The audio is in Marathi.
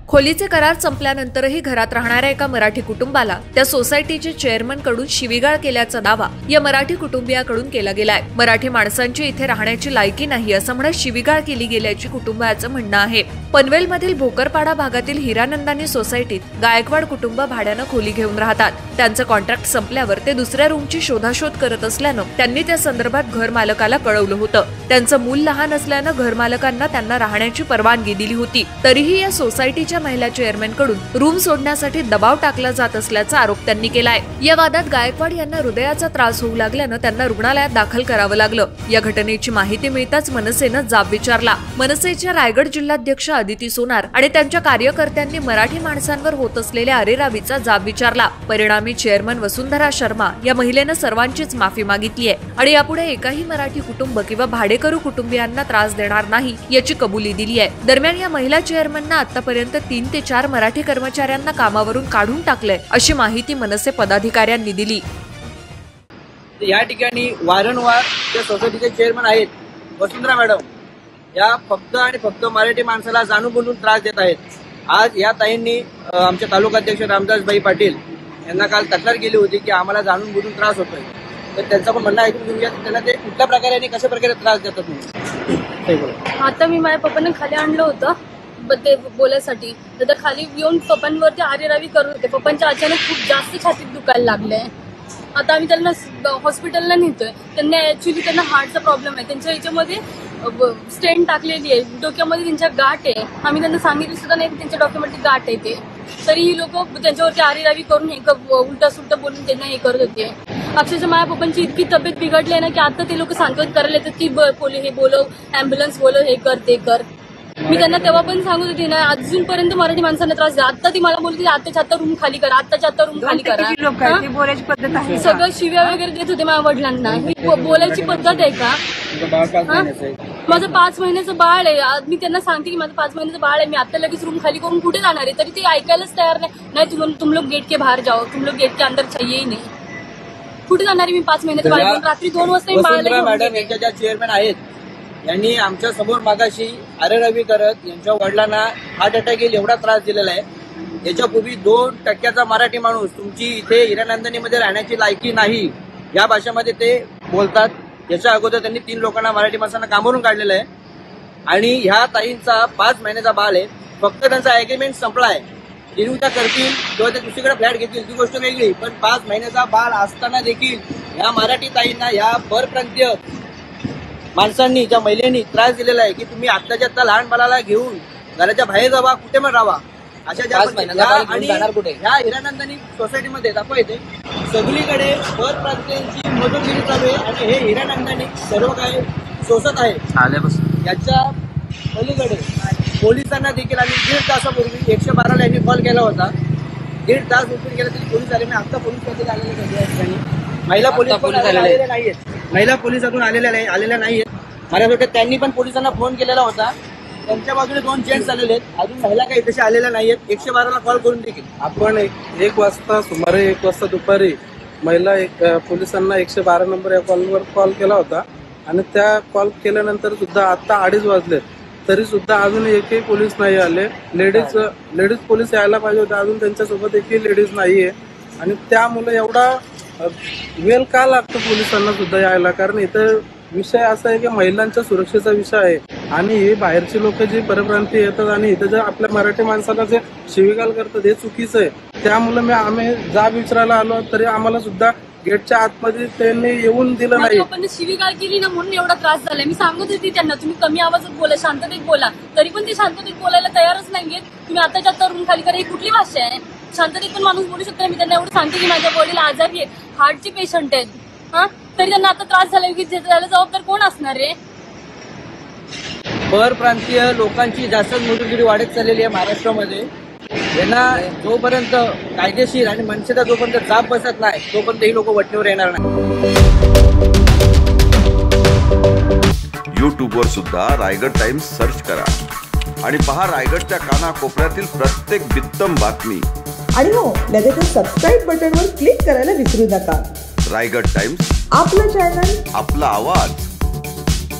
खोलीचे करार संपल्यानंतरही घरात राहणाऱ्या एका मराठी कुटुंबाला त्या सोसायटीचे चेअरमन कडून शिवीगाळ केल्याचा दावा या मराठी कुटुंबियाकडून केला गेलाय। मराठी माणसांची इथे राहण्याची लायकी नाही असं म्हणत शिवीगाळ केली गेल्याची कुटुंबाचं म्हणणं आहे। पनवेलमधील भोकरपाडा भागातील हिरानंदानी सोसायटीत गायकवाड कुटुंब भाड्यानं खोली घेऊन राहतात। त्यांचं कॉन्ट्रॅक्ट संपल्यावर ते दुसऱ्या रूमची शोधाशोध करत असल्यानं त्यांनी त्या संदर्भात घर मालकाला कळवलं होतं। त्यांचं मूल लहान असल्यानं घर मालकांना त्यांना राहण्याची परवानगी दिली होती, तरीही या सोसायटीच्या महिला चेअरमन कडून रूम सोडण्यासाठी दबाव टाकला जात असल्याचा आरोप त्यांनी केलाय। या वादात गायकवाड यांना हृदयाचा त्रास होऊ लागल्यानं त्यांना रुग्णालयात दाखल करावं लागलं। या घटनेची माहिती मिळताच मनसेनं जाब विचारला। मनसेच्या रायगड जिल्हाध्यक्ष अदिती सोनार आणि त्यांच्या कार्यकर्त्यांनी मराठी माणसांवर होत असलेल्या अरेरावीचा जाब विचारला। परिणामी चेअरमन वसुंधरा शर्मा या महिलेनं सर्वांचीच माफी मागितली आहे आणि यापुढे एकाही मराठी कुटुंब किंवा भाडेकरू कुटुंबियांना त्रास देणार नाही याची कबुली दिली आहे। दरम्यान या महिला चेअरमनना आतापर्यंत 3 ते 4 मराठी कर्मचाऱ्यांना कामावरून काढून टाकलंय अशी माहिती मनसे पदाधिकाऱ्यांनी दिली। या ठिकाणी वारंवार जे सोसायटीचे चेअरमन आहेत वसुंधरा मॅडम या फक्त आणि फक्त मराठी माणसाला जाणून बुजून त्रास देत आहेत। आज या ताईंनी आमचे तालुकाध्यक्ष रामदासभाई पाटील यांना काल तक्रार केली होती की आम्हाला जाणून बुजून त्रास होतोय, तर त्यांचा पण म्हणणं ऐकून घेऊया त्यांना ते कुठल्या प्रकारे आणि कशा प्रकारे त्रास देतात म्हणून। आता मी माझ्या पप्पांना खाली आणलं होतं ते बोलायसाठी, तर खाली येऊन पप्पांवरती आरेरावी करत होते। पप्पांच्या अचानक खूप जास्त छातीत दुखायला लागलंय। आता आम्ही त्यांना हॉस्पिटलला नेतोय। त्यांना ऍक्च्युली त्यांना हार्टचा प्रॉब्लेम आहे। त्यांच्या याच्यामध्ये स्टेंट टाकलेली आहे, डोक्यामध्ये त्यांच्या गाठ आहे। आम्ही त्यांना सांगितलं सुद्धा नाही की त्यांच्या डोक्यामध्ये गाठ आहे ते, तरी ही लोक त्यांच्यावरती आरेरावी करून उलटा सुलटा बोलून त्यांना हे करत होते। अक्षरशः माझ्या पप्पांची इतकी तब्येत बिघडली आहे ना की आता ते लोक सांत्वन करायला येतात की हे बोलव, ॲम्ब्युलन्स बोलव, हे कर ते कर। मी त्यांना तेव्हा पण सांगत होती ना, अजूनपर्यंत मराठी माणसांना त्रास द्या। आता ती मला बोलते आत्ताच्या आता रूम खाली करा, आत्ताच्या आता रूम खाली करा। बोलायची पद्धत आहे, सगळं शिव्या वगैरे देत होते माझ्या वडिलांना। ही बोलायची पद्धत आहे का? माझं 5 महिन्याचं बाळ आहे। मी त्यांना सांगते की माझं 5 महिन्याचं बाळ आहे, मी आता लगेच रूम खाली करून कुठे जाणार आहे, तरी ते ऐकायलाच तयार नाही। तुम लोग गेट के बाहेर जाओ, तुम लोग गेट के अंदर चाहिए नाही। कुठे जाणार आहे मी 5 महिन्याचं बाळ? रात्री 2 वाजता मॅडम यांच्या ज्या चेअरमॅन आहेत यांनी आमच्या समोर मागाशी आरेरावी करत यांच्या वडिलांना हार्ट अटॅक येईल एवढा त्रास दिलेला आहे। याच्यापूर्वी 2% मराठी माणूस तुमची इथे हिरानंदानीमध्ये राहण्याची लायकी नाही या भाषेमध्ये ते बोलतात। याच्या अगोदर त्यांनी 3 लोकांना मराठी माणसांना कामावरून काढलेलं आहे आणि ह्या ताईंचा 5 महिन्याचा बाळ आहे। फक्त त्यांचा अग्रीमेंट संपलाय, रिन्यूच्या करतील किंवा ते दुसरीकडे फ्लॅट घेतील ती गोष्ट वेगळी, पण 5 महिन्याचा बाळ असताना देखील या मराठी ताईंना या परप्रांतीय माणसांनी ज्या महिलांनी त्रास दिलेला आहे की तुम्ही आत्ताच्या आत्ता लहान बाळाला घेऊन घराच्या बाहेर जावा, कुठे पण राहा, अशा ज्या आणि ह्या हिरानंदानी सोसायटीमध्ये दाखवा येते सगळीकडे परप्रांतीयांची मदतगिरी चालू आहे आणि हे हिरानंदानी सर्व काही सोसत आहे। याच्या पलीकडे पोलिसांना देखील आम्ही 1.5 तासापूर्वी 112ला यांनी कॉल केला होता। 1.5 तास उशीर केला तरी पोलीस आले नाही। आता पोलीस कधी आलेले नाही, महिला पोलीस पण आलेले नाहीयेत, महिला पोलीस अजून आलेल्या नाहीयेत। माझ्यासाठी त्यांनी पण पोलिसांना फोन केलेला होता, त्यांच्या बाजूने 2 जेंट्स आलेले आहेत, अजून महिला काही तशा आलेल्या नाहीयेत। 112ला कॉल करून देखील आपण 1 वाजता सुमारे 1 वाजता दुपारी महिला पोलिसांना 112 नंबर या कॉलवर कॉल केला होता आणि त्या कॉल केल्यानंतर सुद्धा आता 2:30 वाजले तरी सुद्धा अजून एकही पोलीस नाही आले। लेडीज पोलीस यायला पाहिजे होते, अजून त्यांच्यासोबत एकही लेडीज नाहीये आणि त्यामुळे एवढा वेळ का लागतो पोलिसांना सुद्धा यायला? कारण इथं विषय असा आहे की महिलांच्या सुरक्षेचा विषय आहे आणि हे बाहेरचे लोक जे परप्रांतीय येतात आणि इथं जर आपल्या मराठी माणसाला जे शिवीगाळ करतात हे चुकीचं आहे। त्यामुळे आम्ही जाब विचारायला आलो तरी आम्हाला सुद्धा गेटच्या आतमध्ये त्यांनी येऊन दिलं नाही। पण शिवीगाळ केली ना म्हणून एवढा त्रास झालाय। मी सांगत होती त्यांना तुम्ही कमी आवाजात बोला, शांततेत बोला, तरी पण ते शांततेत बोलायला तयारच नाहीये। तुम्ही आताच्या आता रूम खाली करा, ही कुठली भाषा आहे? शांततेत पण माणूस बोलू शकतो। मी त्यांना एवढं सांगते की माझ्या बॉडीला आजारी आहे, हार्टचे पेशंट आहेत, तरी त्यांना आता त्रास झाला की त्याला जबाबदार कोण असणार आहे? परप्रांतीय लोकांची जास्त मजुरी वाढत चाललेली आहे महाराष्ट्रामध्ये। यांना जोपर्यंत कायदेशीर आणि मनसेचा जोपर्यंत जाब बसत नाही तोपर्यंत ही लोक वटणीवर येणार नाही। यूट्यूबवर सुद्धा रायगड टाइम्स सर्च करा आणि पहा रायगडच्या कानाकोपऱ्यातील प्रत्येक बित्तम बातमी। आणि हो, लगेच सबस्क्राईब बटनवर क्लिक करायला विसरू नका। रायगड टाइम्स, आपलं चॅनल, आपला आवाज।